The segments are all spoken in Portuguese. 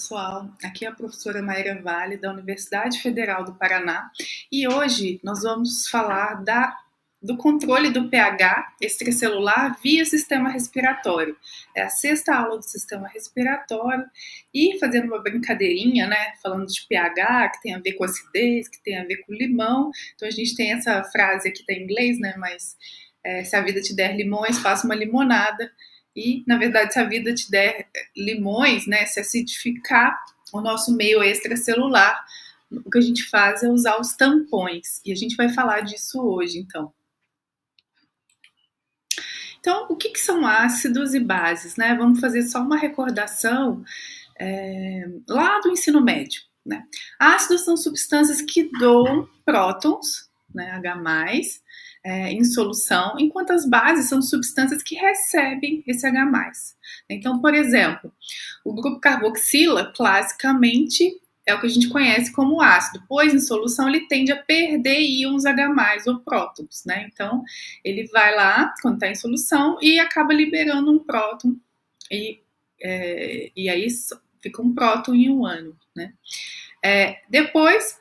Pessoal, aqui é a professora Maíra Vale, da Universidade Federal do Paraná, e hoje nós vamos falar do controle do pH extracelular via sistema respiratório. É a sexta aula do sistema respiratório, e fazendo uma brincadeirinha, né, falando de pH, que tem a ver com acidez, que tem a ver com limão. Então a gente tem essa frase aqui, tá em inglês, né, mas se a vida te der limões, faça uma limonada. E, na verdade, se a vida te der limões, né, se acidificar o nosso meio extracelular, o que a gente faz é usar os tampões. E a gente vai falar disso hoje, então. Então, o que são ácidos e bases, né? Vamos fazer só uma recordação lá do ensino médio, né? Ácidos são substâncias que doam prótons, né, H+, em solução, enquanto as bases são substâncias que recebem esse H+. Então, por exemplo, o grupo carboxila, classicamente, é o que a gente conhece como ácido, pois em solução ele tende a perder íons H+, ou prótons, né? Então, ele vai lá, quando está em solução, e acaba liberando um próton, e aí fica um próton e um ânion, né? Depois,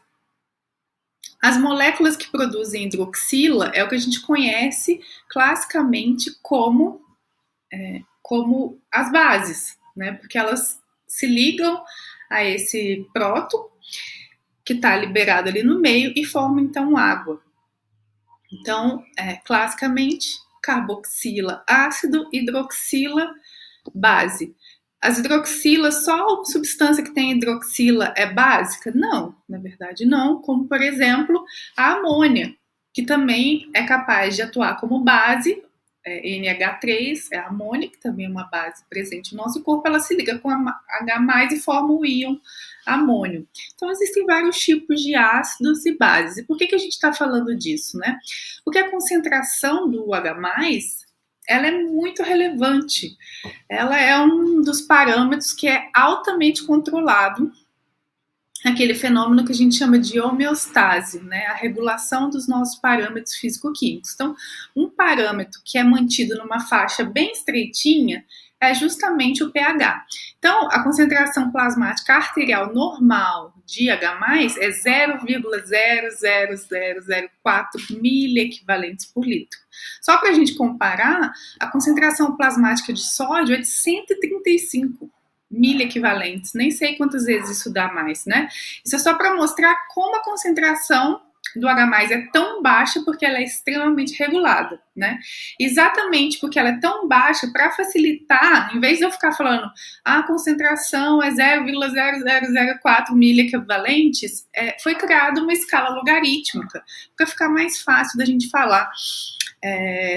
as moléculas que produzem hidroxila é o que a gente conhece classicamente como as bases, né? Porque elas se ligam a esse próton que está liberado ali no meio e formam então água. Então, classicamente, carboxila ácido, hidroxila base. As hidroxilas, só a substância que tem hidroxila é básica? Não, na verdade não, como por exemplo a amônia, que também é capaz de atuar como base, NH3 é a amônia, que também é uma base presente no nosso corpo, ela se liga com H+, e forma o íon amônio. Então existem vários tipos de ácidos e bases. E por que a gente está falando disso, né? Porque a concentração do H+, ela é muito relevante. Ela é um dos parâmetros que é altamente controlado, aquele fenômeno que a gente chama de homeostase, né? A regulação dos nossos parâmetros físico-químicos. Então, um parâmetro que é mantido numa faixa bem estreitinha é justamente o pH. Então, a concentração plasmática arterial normal de H+, é 0,00004 miliequivalentes por litro. Só para a gente comparar, a concentração plasmática de sódio é de 135 miliequivalentes, nem sei quantas vezes isso dá mais, né? Isso é só para mostrar como a concentração do H+ é tão baixa, porque ela é extremamente regulada, né? Exatamente porque ela é tão baixa, para facilitar, em vez de eu ficar falando a concentração é 0,0004 miliequivalentes, foi criada uma escala logarítmica, para ficar mais fácil da gente falar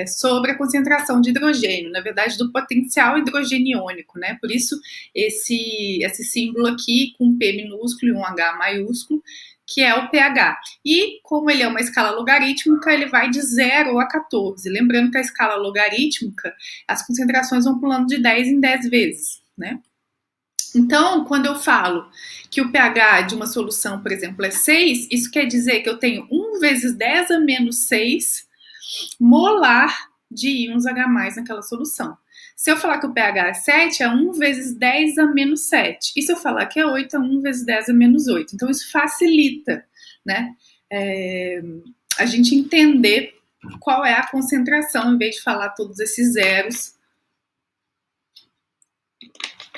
sobre a concentração de hidrogênio, na verdade do potencial hidrogeniônico, né? Por isso esse símbolo aqui com P minúsculo e um H maiúsculo, que é o pH. E como ele é uma escala logarítmica, ele vai de 0 a 14. Lembrando que a escala logarítmica, as concentrações vão pulando de 10 em 10 vezes, né? Então, quando eu falo que o pH de uma solução, por exemplo, é 6, isso quer dizer que eu tenho 1 vezes 10 a menos 6 molar de íons H+ naquela solução. Se eu falar que o pH é 7, é 1 vezes 10 a menos 7. E se eu falar que é 8, é 1 vezes 10 a menos 8. Então, isso facilita, né, a gente entender qual é a concentração, em vez de falar todos esses zeros,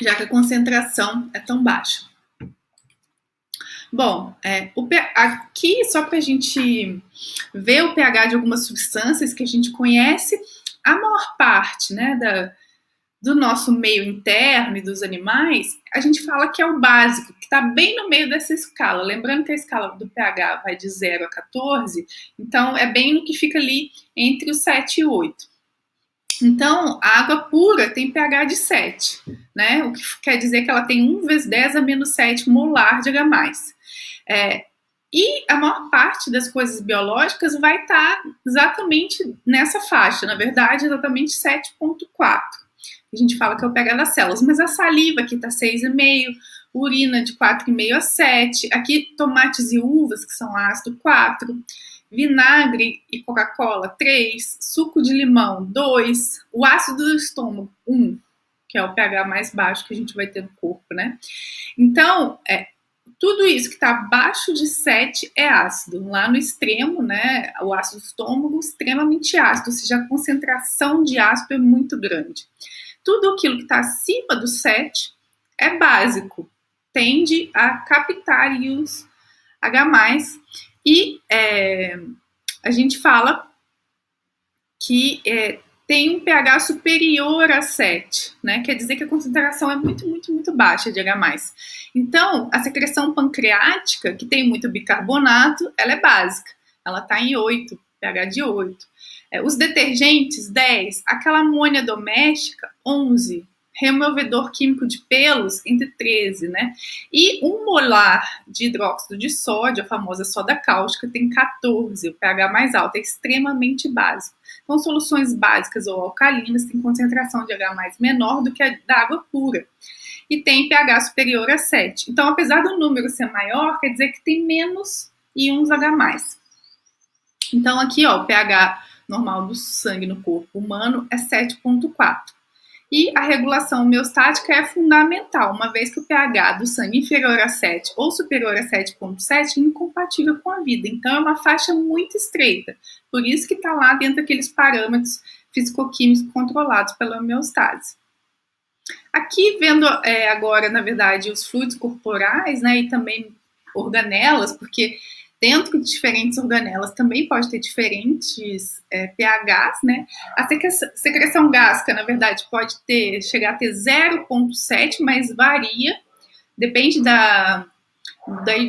já que a concentração é tão baixa. Bom, aqui, só para a gente ver o pH de algumas substâncias que a gente conhece, a maior parte, né, do nosso meio interno e dos animais, a gente fala que é o básico, que está bem no meio dessa escala. Lembrando que a escala do pH vai de 0 a 14, então é bem no que fica ali entre o 7 e 8. Então, a água pura tem pH de 7, né? O que quer dizer que ela tem 1 vezes 10 a menos 7 molar de H+. E a maior parte das coisas biológicas vai estar exatamente nessa faixa, na verdade, exatamente 7,4. A gente fala que é o pH das células, mas a saliva aqui está 6,5, urina de 4,5 a 7, aqui tomates e uvas, que são ácido, 4, vinagre e Coca-Cola, 3, suco de limão, 2, o ácido do estômago, 1, que é o pH mais baixo que a gente vai ter no corpo, né? Então, tudo isso que está abaixo de 7 é ácido. Lá no extremo, né, o ácido do estômago, extremamente ácido, ou seja, a concentração de ácido é muito grande. Tudo aquilo que está acima do 7 é básico, tende a captar os H+, e a gente fala que tem um pH superior a 7, né? Quer dizer que a concentração é muito, muito, muito baixa de H+. Então, a secreção pancreática, que tem muito bicarbonato, ela é básica. Ela está em 8, pH de 8. Os detergentes, 10. Aquela amônia doméstica, 11. Removedor químico de pelos, entre 13, né? E 1 molar de hidróxido de sódio, a famosa soda cáustica, tem 14. O pH mais alto, é extremamente básico. Então, soluções básicas ou alcalinas têm concentração de H+ menor do que a da água pura. E tem pH superior a 7. Então, apesar do número ser maior, quer dizer que tem menos íons H+. Então, aqui, ó, o pH normal do sangue no corpo humano é 7,4. E a regulação homeostática é fundamental, uma vez que o pH do sangue inferior a 7 ou superior a 7,7 é incompatível com a vida. Então, é uma faixa muito estreita. Por isso que está lá dentro daqueles parâmetros fisicoquímicos controlados pela homeostase. Aqui, vendo agora, na verdade, os fluidos corporais, né, e também organelas, porque dentro de diferentes organelas também pode ter diferentes pHs, né? A secreção gástrica, na verdade, pode chegar a ter 0,7, mas varia, depende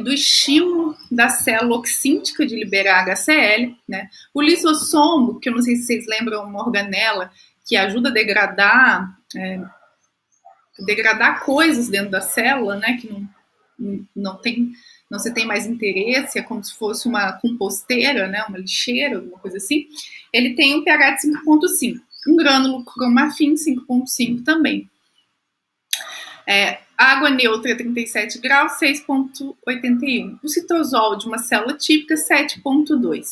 do estímulo da célula oxíntica de liberar HCl, né? O lisossomo, que eu não sei se vocês lembram, uma organela que ajuda a degradar coisas dentro da célula, né? Que não se tem mais interesse, é como se fosse uma composteira, né, uma lixeira, alguma coisa assim. Ele tem um pH de 5,5. Um grânulo cromafim, 5,5 também. Água neutra, 37 graus, 6,81. O citosol de uma célula típica, 7,2.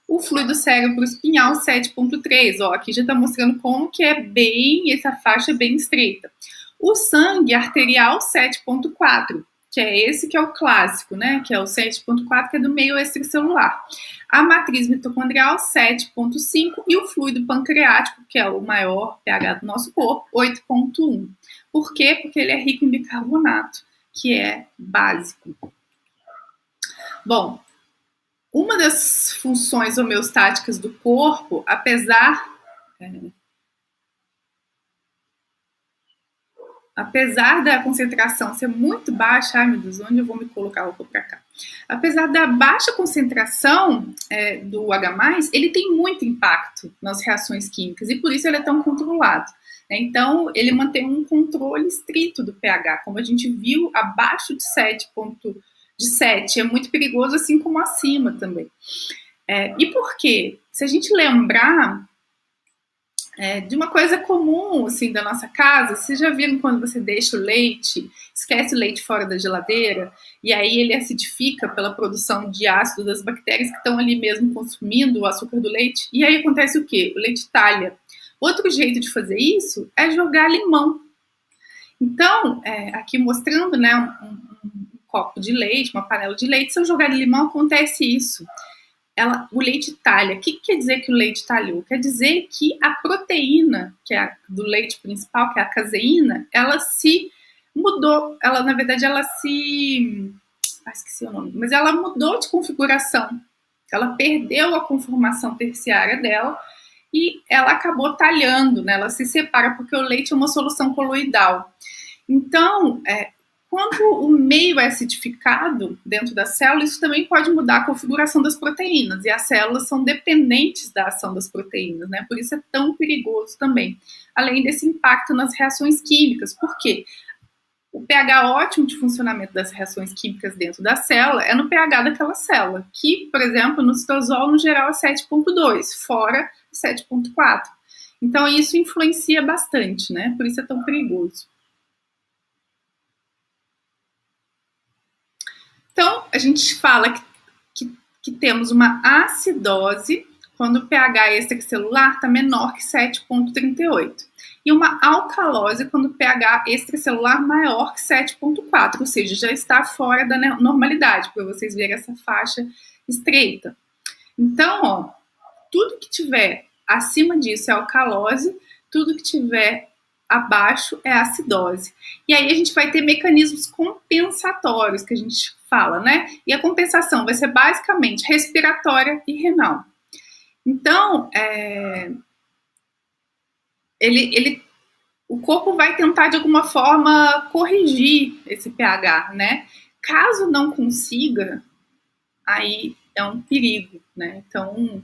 O fluido cérebro espinhal, 7,3. Ó, aqui já está mostrando como que essa faixa é bem estreita. O sangue arterial, 7,4. Que é esse que é o clássico, né? Que é o 7,4, que é do meio extracelular. A matriz mitocondrial, 7,5. E o fluido pancreático, que é o maior pH do nosso corpo, 8,1. Por quê? Porque ele é rico em bicarbonato, que é básico. Bom, uma das funções homeostáticas do corpo, apesar da concentração ser muito baixa, ai meu Deus, onde eu vou me colocar? Eu vou para cá. Apesar da baixa concentração do H+, ele tem muito impacto nas reações químicas e por isso ele é tão controlado. Né? Então, ele mantém um controle estrito do pH. Como a gente viu, abaixo de 7 é muito perigoso, assim como acima também. E por quê? Se a gente lembrar de uma coisa comum, assim, da nossa casa, vocês já viram quando você deixa o leite, esquece o leite fora da geladeira, e aí ele acidifica pela produção de ácido das bactérias que estão ali mesmo consumindo o açúcar do leite, e aí acontece o quê? O leite talha. Outro jeito de fazer isso é jogar limão. Então, aqui mostrando, né, um copo de leite, uma panela de leite, se eu jogar limão, acontece isso. O leite talha. O que quer dizer que o leite talhou? Quer dizer que a proteína, que é do leite principal, que é a caseína, ela se mudou. Na verdade, esqueci o nome. Mas ela mudou de configuração. Ela perdeu a conformação terciária dela e ela acabou talhando, né? Ela se separa porque o leite é uma solução coloidal. Então, quando o meio é acidificado dentro da célula, isso também pode mudar a configuração das proteínas, e as células são dependentes da ação das proteínas, né? Por isso é tão perigoso também. Além desse impacto nas reações químicas. Por quê? O pH ótimo de funcionamento das reações químicas dentro da célula é no pH daquela célula, que, por exemplo, no citosol, no geral, é 7,2, fora 7,4. Então, isso influencia bastante, né? Por isso é tão perigoso. Então, a gente fala que temos uma acidose quando o pH extracelular está menor que 7,38. E uma alcalose quando o pH extracelular maior que 7,4, ou seja, já está fora da normalidade, para vocês verem essa faixa estreita. Então, ó, tudo que tiver acima disso é alcalose, tudo que tiver abaixo é acidose. E aí a gente vai ter mecanismos compensatórios que a gente fala, né? E a compensação vai ser basicamente respiratória e renal. Então, o corpo vai tentar de alguma forma corrigir esse pH, né? Caso não consiga, aí é um perigo, né? Então,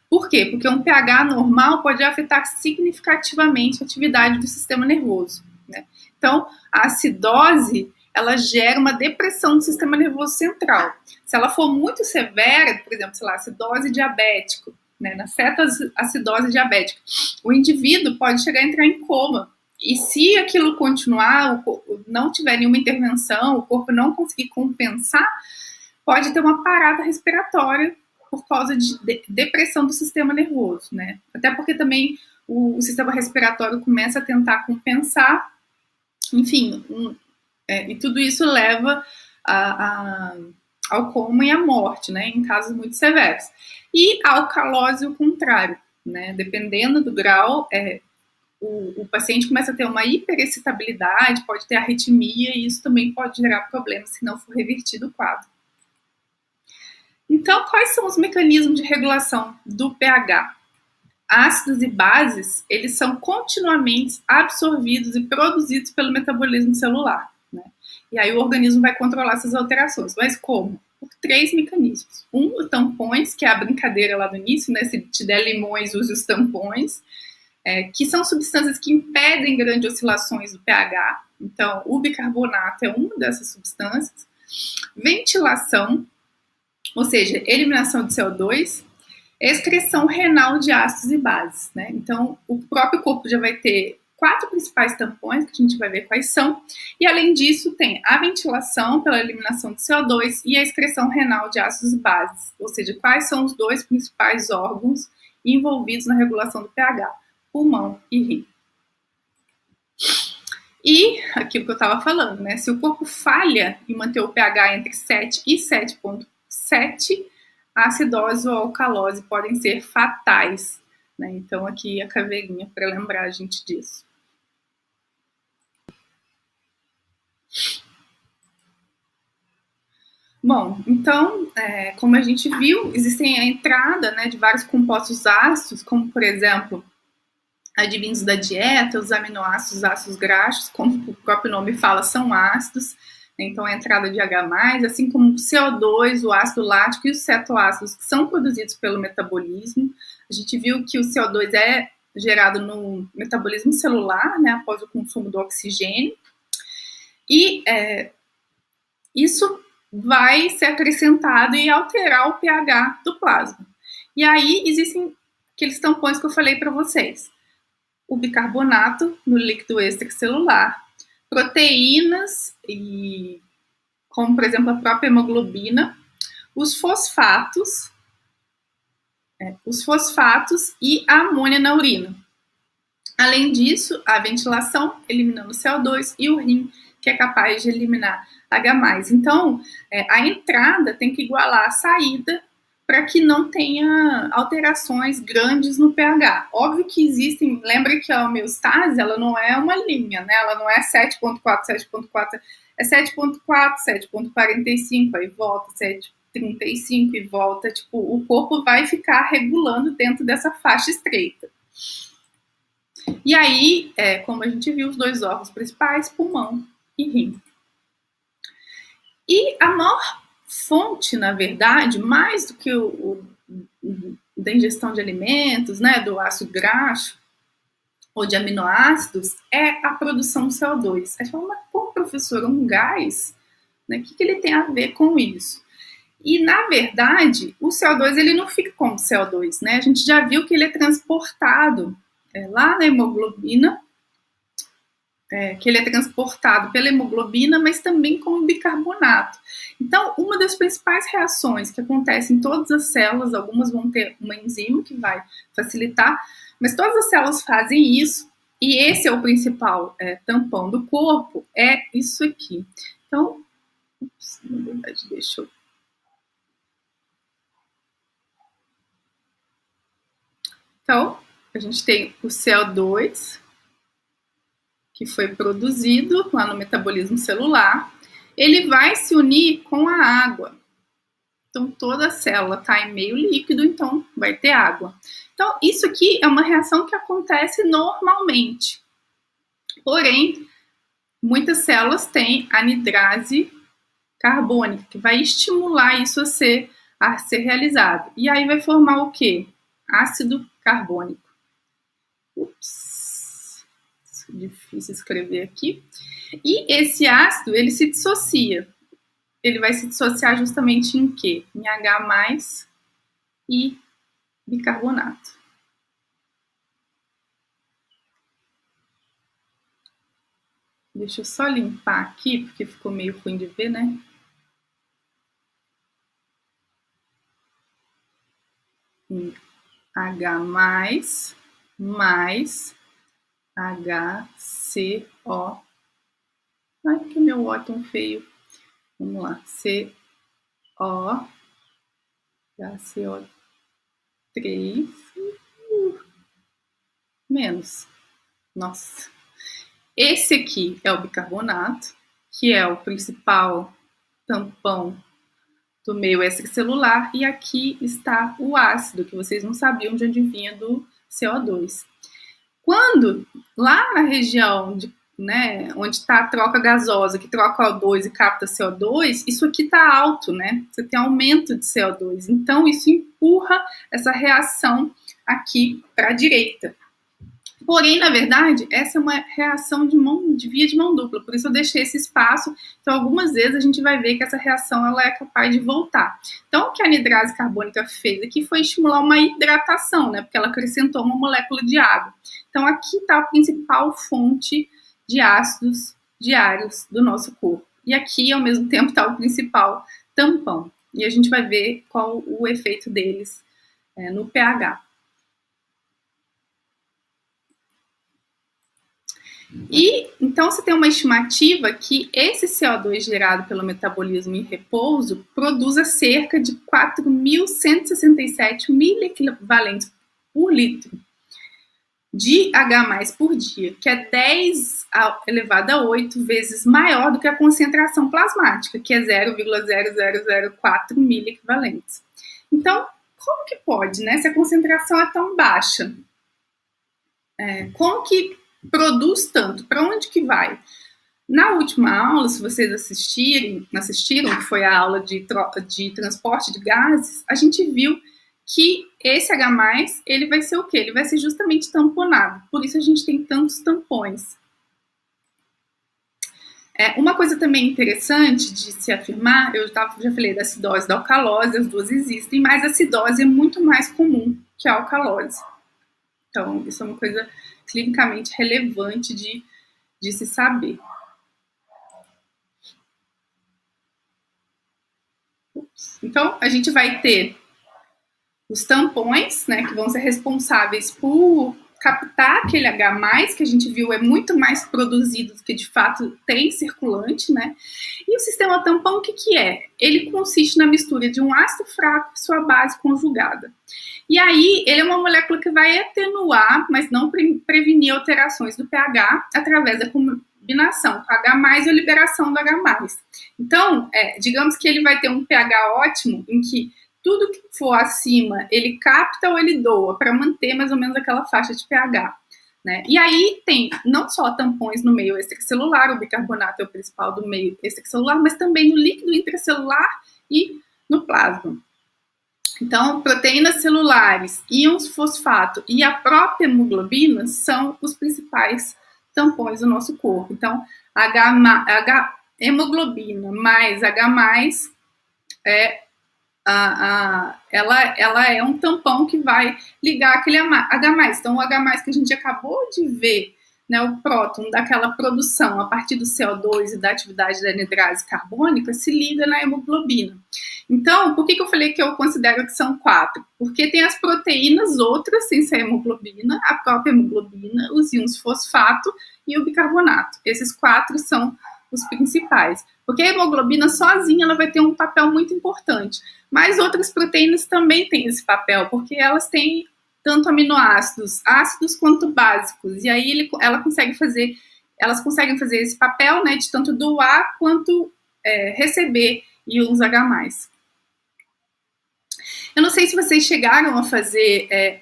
por quê? Porque um pH normal pode afetar significativamente a atividade do sistema nervoso, né? Então, a acidose, ela gera uma depressão do sistema nervoso central. Se ela for muito severa, por exemplo, sei lá, acidose diabética, né, na cetoacidose diabética, o indivíduo pode chegar a entrar em coma. E se aquilo continuar, não tiver nenhuma intervenção, o corpo não conseguir compensar, pode ter uma parada respiratória por causa de depressão do sistema nervoso, né? Até porque também o sistema respiratório começa a tentar compensar, enfim, e tudo isso leva ao coma e à morte, né? Em casos muito severos. E a alcalose, o contrário, né? Dependendo do grau, o paciente começa a ter uma hiperexcitabilidade, pode ter arritmia, e isso também pode gerar problemas se não for revertido o quadro. Então, quais são os mecanismos de regulação do pH? Ácidos e bases, eles são continuamente absorvidos e produzidos pelo metabolismo celular, né? E aí o organismo vai controlar essas alterações. Mas como? Por 3 mecanismos. Os tampões, que é a brincadeira lá do início, né? Se te der limões, use os tampões, que são substâncias que impedem grandes oscilações do pH. Então, o bicarbonato é uma dessas substâncias. Ventilação, ou seja, eliminação de CO2, excreção renal de ácidos e bases, né? Então, o próprio corpo já vai ter 4 principais tampões, que a gente vai ver quais são, e além disso tem a ventilação pela eliminação de CO2 e a excreção renal de ácidos e bases, ou seja, quais são os 2 principais órgãos envolvidos na regulação do pH, pulmão e rim. E aquilo que eu estava falando, né? Se o corpo falha em manter o pH entre 7 e 7,7, a acidose ou a alcalose podem ser fatais, né? Então, aqui a caveirinha para lembrar a gente disso. Bom, então, como a gente viu, existem a entrada, né, de vários compostos ácidos, como, por exemplo, advindos da dieta, os aminoácidos, ácidos graxos, como o próprio nome fala, são ácidos. Então, a entrada de H+, assim como o CO2, o ácido lático e os cetoácidos, que são produzidos pelo metabolismo. A gente viu que o CO2 é gerado no metabolismo celular, né, após o consumo do oxigênio. E isso vai ser acrescentado e alterar o pH do plasma. E aí, existem aqueles tampões que eu falei para vocês. O bicarbonato no líquido extracelular, proteínas, como por exemplo a própria hemoglobina, os fosfatos e a amônia na urina. Além disso, a ventilação, eliminando o CO2, e o rim, que é capaz de eliminar H+. Então, a entrada tem que igualar a saída para que não tenha alterações grandes no pH. Óbvio que existem, lembra que a homeostase, ela não é uma linha, né? Ela não é 7,4, 7,4, é 7,4, 7,45, aí volta 7,35 e volta. Tipo, o corpo vai ficar regulando dentro dessa faixa estreita. E aí, como a gente viu, os 2 órgãos principais, pulmão e rim. E a maior fonte, na verdade, mais do que da ingestão de alimentos, né, do ácido graxo ou de aminoácidos, é a produção de CO2. Aí você fala, mas pô, professor, um gás, né, o que ele tem a ver com isso? E, na verdade, o CO2 ele não fica como CO2, né? A gente já viu que ele é transportado lá na hemoglobina, que ele é transportado pela hemoglobina, mas também como bicarbonato. Então, uma das principais reações que acontece em todas as células, algumas vão ter uma enzima que vai facilitar, mas todas as células fazem isso, e esse é o principal tampão do corpo, é isso aqui. Então, na verdade, deixa eu... Então, a gente tem o CO2, que foi produzido lá no metabolismo celular, ele vai se unir com a água. Então, toda a célula está em meio líquido, então vai ter água. Então, isso aqui é uma reação que acontece normalmente. Porém, muitas células têm anidrase carbônica, que vai estimular isso a ser realizado. E aí vai formar o quê? Ácido carbônico. Ups, difícil escrever aqui. E esse ácido, ele se dissocia. Ele vai se dissociar justamente em quê? Em H+, e bicarbonato. Deixa eu só limpar aqui, porque ficou meio ruim de ver, né? H+, mais HCO. Ai, que meu O é tão feio. Vamos lá. CO, HCO3, menos. Nossa. Esse aqui é o bicarbonato, que é o principal tampão do meio extracelular, e aqui está o ácido, que vocês não sabiam de onde vinha do CO2. Quando, lá na região onde está a troca gasosa, que troca O2 e capta CO2, isso aqui está alto, né? Você tem aumento de CO2. Então, isso empurra essa reação aqui para a direita. Porém, na verdade, essa é uma reação de via de mão dupla, por isso eu deixei esse espaço. Então, algumas vezes a gente vai ver que essa reação ela é capaz de voltar. Então, o que a anidrase carbônica fez aqui foi estimular uma hidratação, né? Porque ela acrescentou uma molécula de água. Então, aqui está a principal fonte de ácidos diários do nosso corpo. E aqui, ao mesmo tempo, está o principal tampão. E a gente vai ver qual o efeito deles no pH. E então você tem uma estimativa que esse CO2 gerado pelo metabolismo em repouso produza cerca de 4.167 miliequivalentes por litro de H+ por dia, que é 10 elevado a 8 vezes maior do que a concentração plasmática, que é 0,0004 miliequivalentes. Então, como que pode, né? Se a concentração é tão baixa, como que produz tanto? Para onde que vai? Na última aula, se vocês assistiram, que foi a aula de transporte de gases, a gente viu que esse H+, ele vai ser o quê? Ele vai ser justamente tamponado. Por isso a gente tem tantos tampões. Uma coisa também interessante de se afirmar, eu já falei da acidose e da alcalose, as duas existem, mas a acidose é muito mais comum que a alcalose. Então, isso é uma coisa clinicamente relevante de se saber. Então, a gente vai ter os tampões, né, que vão ser responsáveis por captar aquele H+, que a gente viu é muito mais produzido do que de fato tem circulante, né? E o sistema tampão, o que que é? Ele consiste na mistura de um ácido fraco e sua base conjugada. E aí, ele é uma molécula que vai atenuar, mas não prevenir alterações do pH através da combinação com H+, e a liberação do H+. Então, digamos que ele vai ter um pH ótimo, em que tudo que for acima, ele capta ou ele doa, para manter mais ou menos aquela faixa de pH. Né? E aí tem não só tampões no meio extracelular, o bicarbonato é o principal do meio extracelular, mas também no líquido intracelular e no plasma. Então, proteínas celulares, íons fosfato e a própria hemoglobina são os principais tampões do nosso corpo. Então, hemoglobina mais H+, ela é um tampão que vai ligar aquele H+. Então, o H+, que a gente acabou de ver né, o próton daquela produção a partir do CO2 e da atividade da anidrase carbônica se liga na hemoglobina. Então, por que eu falei que eu considero que são 4? Porque tem as proteínas outras, sem ser a hemoglobina, a própria hemoglobina, os íons fosfato e o bicarbonato. Esses 4 são os principais. Porque a hemoglobina sozinha ela vai ter um papel muito importante. Mas outras proteínas também têm esse papel, porque elas têm tanto aminoácidos, ácidos quanto básicos. E aí elas conseguem fazer esse papel, né, de tanto doar quanto receber íons H+. Eu não sei se vocês chegaram a fazer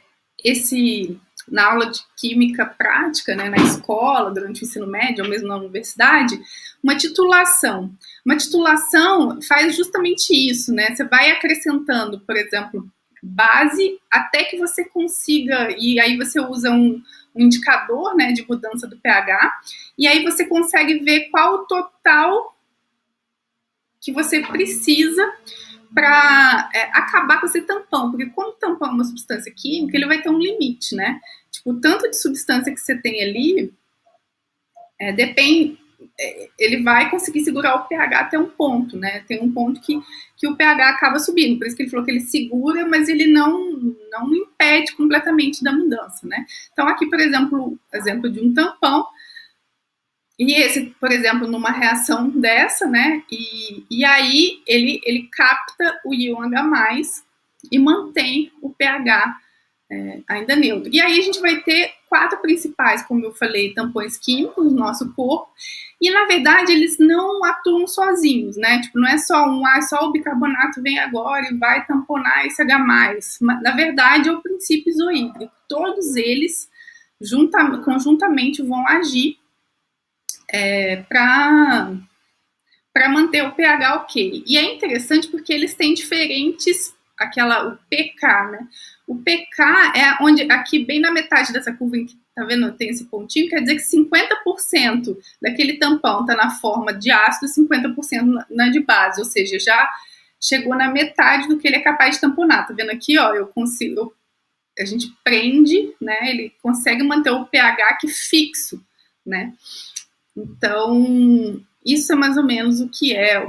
na aula de química prática, né, na escola, durante o ensino médio, ou mesmo na universidade, uma titulação. Uma titulação faz justamente isso, né? Você vai acrescentando, por exemplo, base até que você consiga, e aí você usa um indicador, né, de mudança do pH, e aí você consegue ver qual o total que você precisa para acabar com esse tampão, porque como o tampão é uma substância química, ele vai ter um limite, né? Tipo, o tanto de substância que você tem ali, ele vai conseguir segurar o pH até um ponto, né? Tem um ponto que o pH acaba subindo, por isso que ele falou que ele segura, mas ele não impede completamente da mudança, né? Então aqui, por exemplo de um tampão, e esse, por exemplo, numa reação dessa, né? E aí ele capta o íon H+, e mantém o pH ainda neutro. E aí a gente vai ter 4 principais, como eu falei, tampões químicos no nosso corpo. E, na verdade, eles não atuam sozinhos, né? Tipo, não é só só o bicarbonato vem agora e vai tamponar esse H+. Na verdade, é o princípio isohídrico. Todos eles, conjuntamente, vão agir para manter o pH ok. E é interessante porque eles têm diferentes, o pK, né? O pK é onde, aqui bem na metade dessa curva, tá vendo? Tem esse pontinho, quer dizer que 50% daquele tampão tá na forma de ácido, 50% na de base, ou seja, já chegou na metade do que ele é capaz de tamponar. Tá vendo aqui, ó, a gente prende, né? Ele consegue manter o pH aqui fixo, né? Então, isso é mais ou menos o que é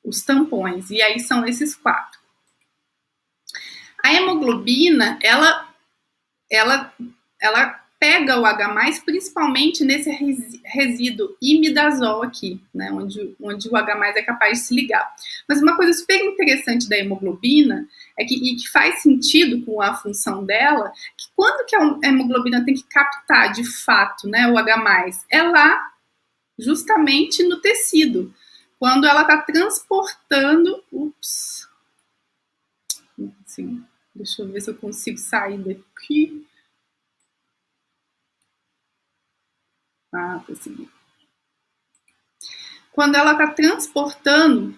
os tampões. E aí são esses 4. A hemoglobina, ela pega o H+, principalmente nesse resíduo imidazol aqui, né, onde o H+ é capaz de se ligar. Mas uma coisa super interessante da hemoglobina e que faz sentido com a função dela, que quando que a hemoglobina tem que captar de fato, né, o H+, é lá justamente no tecido, quando ela está transportando, assim, deixa eu ver se eu consigo sair daqui. Consegui. Quando ela está transportando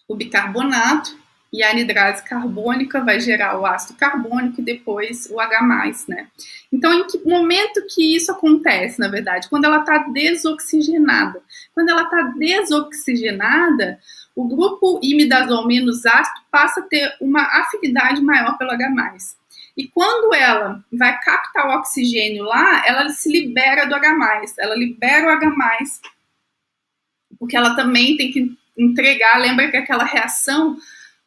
o bicarbonato e a anidrase carbônica vai gerar o ácido carbônico e depois o H+, né? Então, em que momento que isso acontece, na verdade? Quando ela está desoxigenada. Quando ela está desoxigenada, o grupo imidazol menos ácido passa a ter uma afinidade maior pelo H+. E quando ela vai captar o oxigênio lá, ela se libera do H+. Ela libera o H+, porque ela também tem que entregar, lembra que aquela reação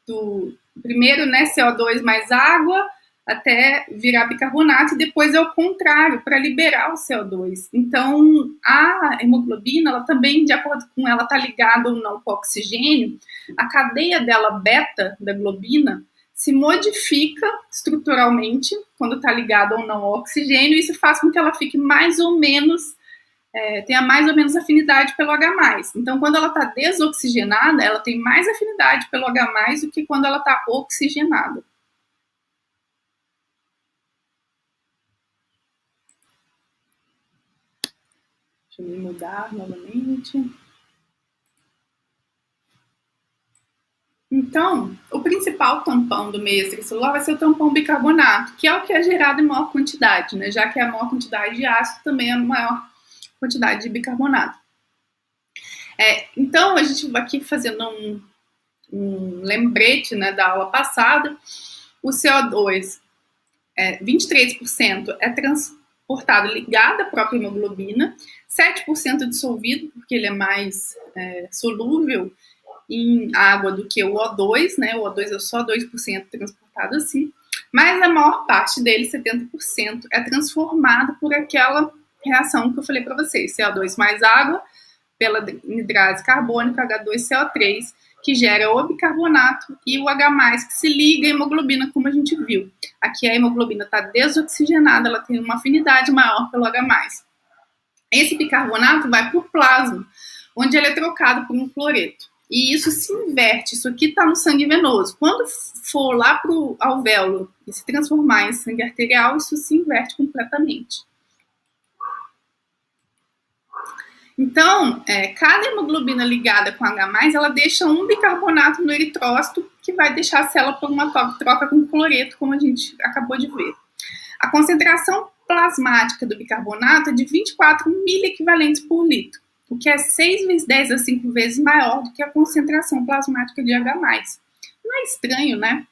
do primeiro, né, CO2 mais água, até virar bicarbonato, e depois é o contrário, para liberar o CO2. Então, a hemoglobina, ela também, de acordo com ela estar ligada ou não com o oxigênio, a cadeia dela beta, da globina, se modifica estruturalmente quando está ligada ou não ao oxigênio, e isso faz com que ela fique mais ou menos, tenha mais ou menos afinidade pelo H+. Então, quando ela está desoxigenada, ela tem mais afinidade pelo H+, do que quando ela está oxigenada. Deixa eu me mudar novamente. Então, o principal tampão do meio extracelular vai ser o tampão bicarbonato, que é o que é gerado em maior quantidade, né? Já que a maior quantidade de ácido também é a maior quantidade de bicarbonato. Então, a gente vai aqui fazendo um lembrete, né, da aula passada. O CO2, 23% transportado ligado à própria hemoglobina, 7% dissolvido, porque ele é mais solúvel em água do que o O2, né? O O2 é só 2% transportado assim, mas a maior parte dele, 70%, é transformado por aquela reação que eu falei para vocês, CO2 mais água, pela anidrase carbônica, H2CO3, que gera o bicarbonato, e o H+, que se liga à hemoglobina, como a gente viu. Aqui a hemoglobina está desoxigenada, ela tem uma afinidade maior pelo H+. Esse bicarbonato vai para o plasma, onde ele é trocado por um cloreto. E isso se inverte, isso aqui está no sangue venoso. Quando for lá para o alvéolo e se transformar em sangue arterial, isso se inverte completamente. Então, cada hemoglobina ligada com H+, ela deixa um bicarbonato no eritrócito, que vai deixar a célula por uma troca com cloreto, como a gente acabou de ver. A concentração plasmática do bicarbonato é de 24 miliequivalentes por litro, o que é 6 vezes 10 a 5 vezes maior do que a concentração plasmática de H+. Não é estranho, né?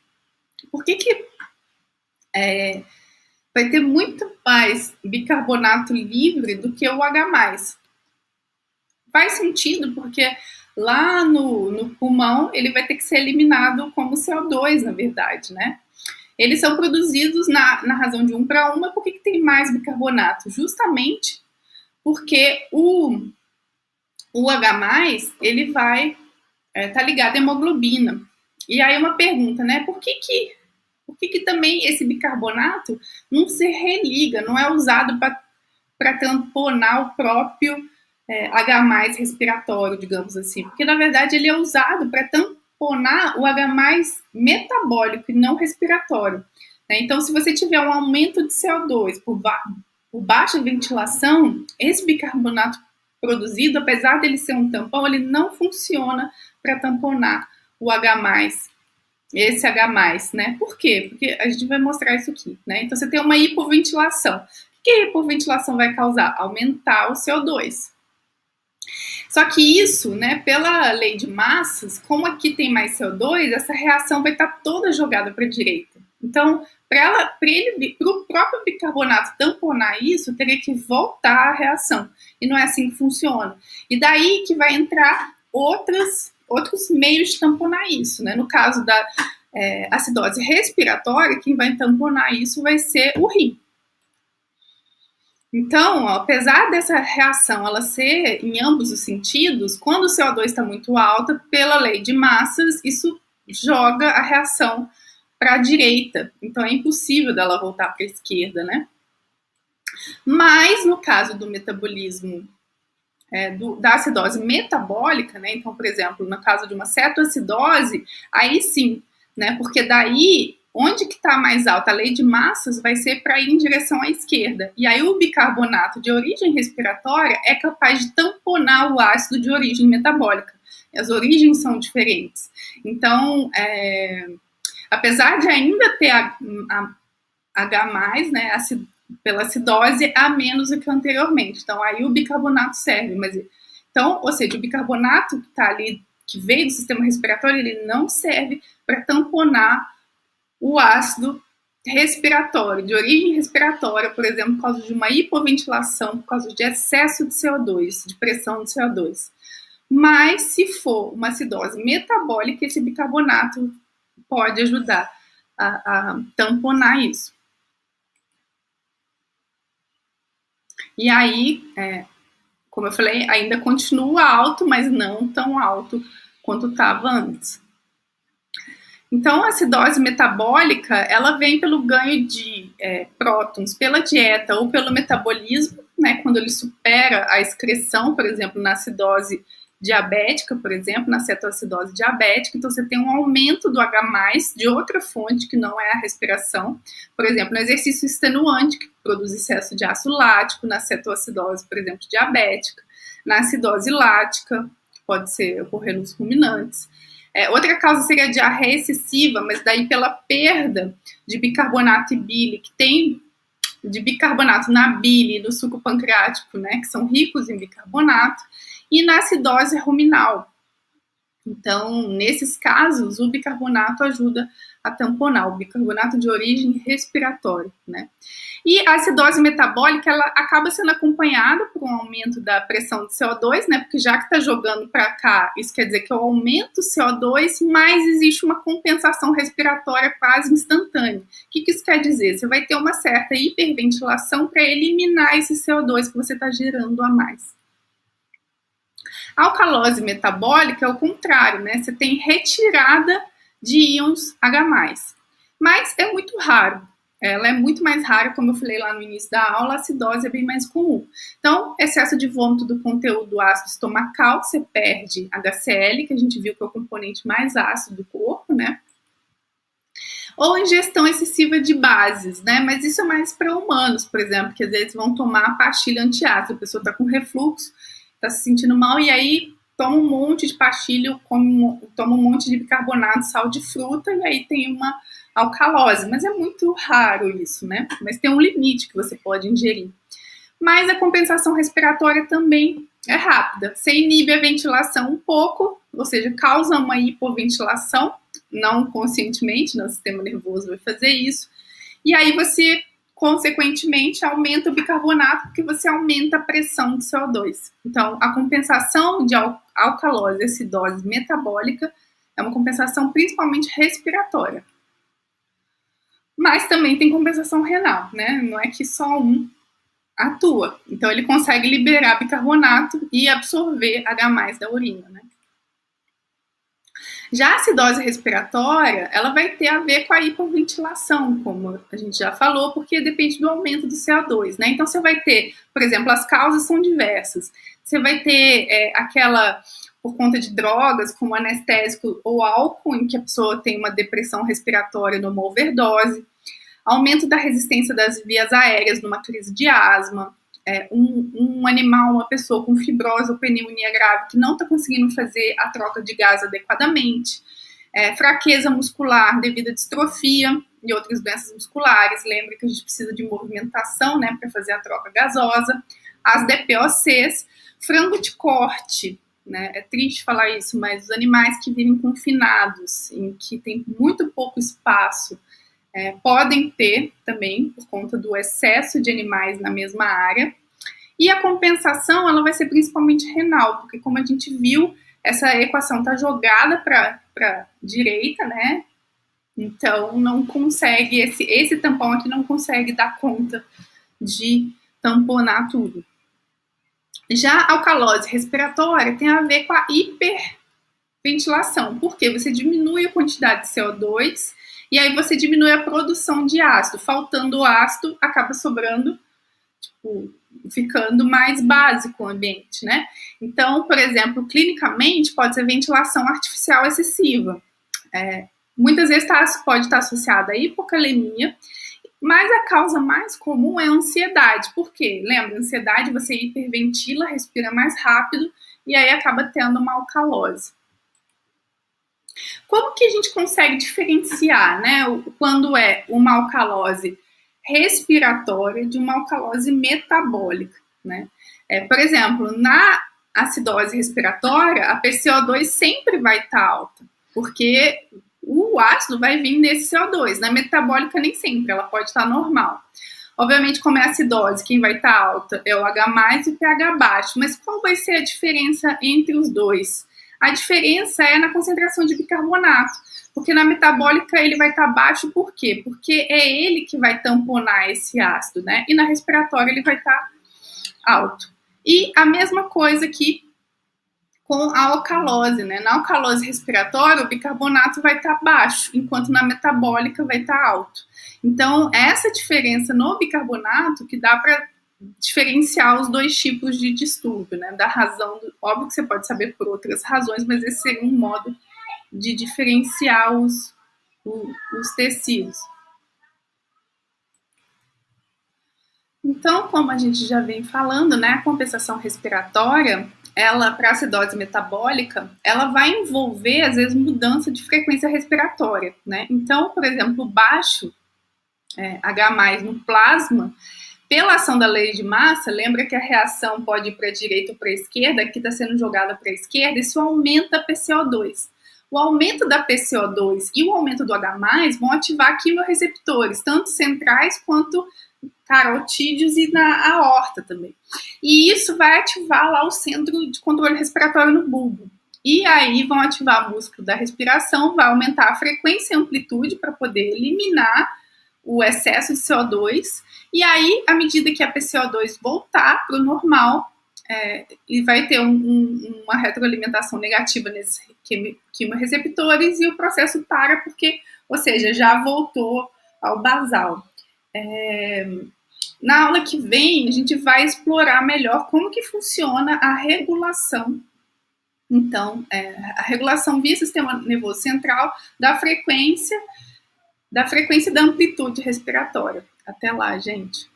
Por que vai ter muito mais bicarbonato livre do que o H+? Faz sentido, porque lá no pulmão ele vai ter que ser eliminado como CO2, na verdade, né? Eles são produzidos na razão de 1 para 1, mas por que tem mais bicarbonato? Justamente porque o H+, ele vai tá ligado à hemoglobina. E aí uma pergunta, né? Por que também esse bicarbonato não se religa, não é usado para tamponar o próprio H+ respiratório, digamos assim? Porque, na verdade, ele é usado para tamponar o H+ metabólico e não respiratório. Então, se você tiver um aumento de CO2 por baixa ventilação, esse bicarbonato produzido, apesar dele ser um tampão, ele não funciona para tamponar o H+, esse H+, né? Por quê? Porque a gente vai mostrar isso aqui, né? Então, você tem uma hipoventilação. O que a hipoventilação vai causar? Aumentar o CO2. Só que isso, né, pela lei de massas, como aqui tem mais CO2, essa reação vai estar toda jogada para a direita. Então, para o próprio bicarbonato tamponar isso, teria que voltar a reação. E não é assim que funciona. E daí que vai entrar outros meios de tamponar isso, né? No caso da acidose respiratória, quem vai tamponar isso vai ser o rim. Então, apesar dessa reação ela ser em ambos os sentidos, quando o CO2 está muito alto, pela lei de massas, isso joga a reação para a direita. Então, é impossível dela voltar para a esquerda, né? Mas, no caso do metabolismo da acidose metabólica, né? Então, por exemplo, no caso de uma cetoacidose, aí sim, né? Porque daí, onde que está mais alta? A lei de massas vai ser para ir em direção à esquerda. E aí o bicarbonato de origem respiratória é capaz de tamponar o ácido de origem metabólica. As origens são diferentes. Então, apesar de ainda ter H+, né, pela acidose, a menos do que anteriormente. Então, aí o bicarbonato serve. Então, ou seja, o bicarbonato que está ali, que veio do sistema respiratório, ele não serve para tamponar o ácido respiratório, de origem respiratória, por exemplo, por causa de uma hipoventilação, por causa de excesso de CO2, de pressão de CO2. Mas, se for uma acidose metabólica, esse bicarbonato pode ajudar a tamponar isso. E aí, como eu falei, ainda continua alto, mas não tão alto quanto estava antes. Então, a acidose metabólica, ela vem pelo ganho de prótons pela dieta ou pelo metabolismo, né, quando ele supera a excreção, por exemplo, na acidose diabética, por exemplo, na cetoacidose diabética. Então, você tem um aumento do H+, de outra fonte, que não é a respiração. Por exemplo, no exercício extenuante, que produz excesso de ácido lático, na cetoacidose, por exemplo, diabética, na acidose lática, que pode ocorrer nos ruminantes. Outra causa seria a diarreia excessiva, mas daí pela perda de bicarbonato e bile, que tem de bicarbonato na bile e no suco pancreático, né, que são ricos em bicarbonato, e na acidose ruminal. Então, nesses casos, o bicarbonato ajuda a tamponar, o bicarbonato de origem respiratória, né? E a acidose metabólica, ela acaba sendo acompanhada por um aumento da pressão de CO2, né? Porque já que está jogando para cá, isso quer dizer que eu aumento o CO2, mas existe uma compensação respiratória quase instantânea. O que isso quer dizer? Você vai ter uma certa hiperventilação para eliminar esse CO2 que você está gerando a mais. A alcalose metabólica é o contrário, né? Você tem retirada de íons H+. Mas é muito raro. Ela é muito mais rara, como eu falei lá no início da aula, a acidose é bem mais comum. Então, excesso de vômito do conteúdo ácido estomacal, você perde HCl, que a gente viu que é o componente mais ácido do corpo, né? Ou ingestão excessiva de bases, né? Mas isso é mais para humanos, por exemplo, que às vezes vão tomar pastilha antiácido, a pessoa está com refluxo, está se sentindo mal, e aí toma um monte de pastilha, toma um monte de bicarbonato, sal de fruta, e aí tem uma alcalose. Mas é muito raro isso, né? Mas tem um limite que você pode ingerir. Mas a compensação respiratória também é rápida. Você inibe a ventilação um pouco, ou seja, causa uma hipoventilação, não conscientemente, né? O sistema nervoso vai fazer isso. E aí você, consequentemente, aumenta o bicarbonato, porque você aumenta a pressão de CO2. Então, a compensação de alcalose, acidose metabólica, é uma compensação principalmente respiratória. Mas também tem compensação renal, né? Não é que só um atua. Então, ele consegue liberar bicarbonato e absorver H+ da urina, né? Já a acidose respiratória, ela vai ter a ver com a hipoventilação, como a gente já falou, porque depende do aumento do CO2, né? Então, você vai ter, por exemplo, as causas são diversas. Você vai ter aquela, por conta de drogas, como anestésico ou álcool, em que a pessoa tem uma depressão respiratória numa overdose, aumento da resistência das vias aéreas numa crise de asma, um animal, uma pessoa com fibrose ou pneumonia grave que não está conseguindo fazer a troca de gás adequadamente, fraqueza muscular devido à distrofia e outras doenças musculares. Lembra que a gente precisa de movimentação, né, para fazer a troca gasosa, as DPOCs, frango de corte, né, é triste falar isso, mas os animais que vivem confinados, em que tem muito pouco espaço, podem ter também, por conta do excesso de animais na mesma área. E a compensação, ela vai ser principalmente renal, porque como a gente viu, essa equação está jogada para a direita, né? Então, não consegue, esse tampão aqui não consegue dar conta de tamponar tudo. Já a alcalose respiratória tem a ver com a hiperventilação, porque você diminui a quantidade de CO2 e aí você diminui a produção de ácido. Faltando o ácido, acaba sobrando, ficando mais básico o ambiente, né? Então, por exemplo, clinicamente pode ser ventilação artificial excessiva. Muitas vezes pode estar associada a hipocalemia, mas a causa mais comum é a ansiedade. Por quê? Lembra, ansiedade você hiperventila, respira mais rápido e aí acaba tendo uma alcalose. Como que a gente consegue diferenciar, né, quando é uma alcalose respiratória de uma alcalose metabólica, né? Por exemplo, na acidose respiratória, a PCO2 sempre vai estar alta, porque o ácido vai vir nesse CO2. Na metabólica, nem sempre, ela pode estar normal. Obviamente, como é acidose, quem vai estar alta é o H+ e o pH baixo, mas qual vai ser a diferença entre os dois? A diferença é na concentração de bicarbonato, porque na metabólica ele vai estar baixo, por quê? Porque é ele que vai tamponar esse ácido, né? E na respiratória ele vai estar alto. E a mesma coisa aqui com a alcalose, né? Na alcalose respiratória o bicarbonato vai estar baixo, enquanto na metabólica vai estar alto. Então, essa diferença no bicarbonato que dá para diferenciar os dois tipos de distúrbio, né? Da razão, óbvio que você pode saber por outras razões, mas esse seria um modo de diferenciar os tecidos. Então, como a gente já vem falando, né, a compensação respiratória, ela, para acidose metabólica, ela vai envolver, às vezes, mudança de frequência respiratória, né? Então, por exemplo, baixo H+ no plasma pela ação da lei de massa, lembra que a reação pode ir para a direita ou para a esquerda, que está sendo jogada para a esquerda, isso aumenta a PCO2. O aumento da PCO2 e o aumento do H+, vão ativar quimiorreceptores, tanto centrais quanto carotídeos e na aorta também. E isso vai ativar lá o centro de controle respiratório no bulbo. E aí vão ativar o músculo da respiração, vai aumentar a frequência e amplitude para poder eliminar o excesso de CO2. E aí, à medida que a PCO2 voltar para o normal, e vai ter uma retroalimentação negativa nesses quimiorreceptores e o processo para porque, ou seja, já voltou ao basal. Na aula que vem, a gente vai explorar melhor como que funciona a regulação. Então, a regulação via sistema nervoso central da frequência e da amplitude respiratória. Até lá, gente.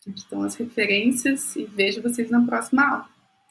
Aqui estão as referências e vejo vocês na próxima aula.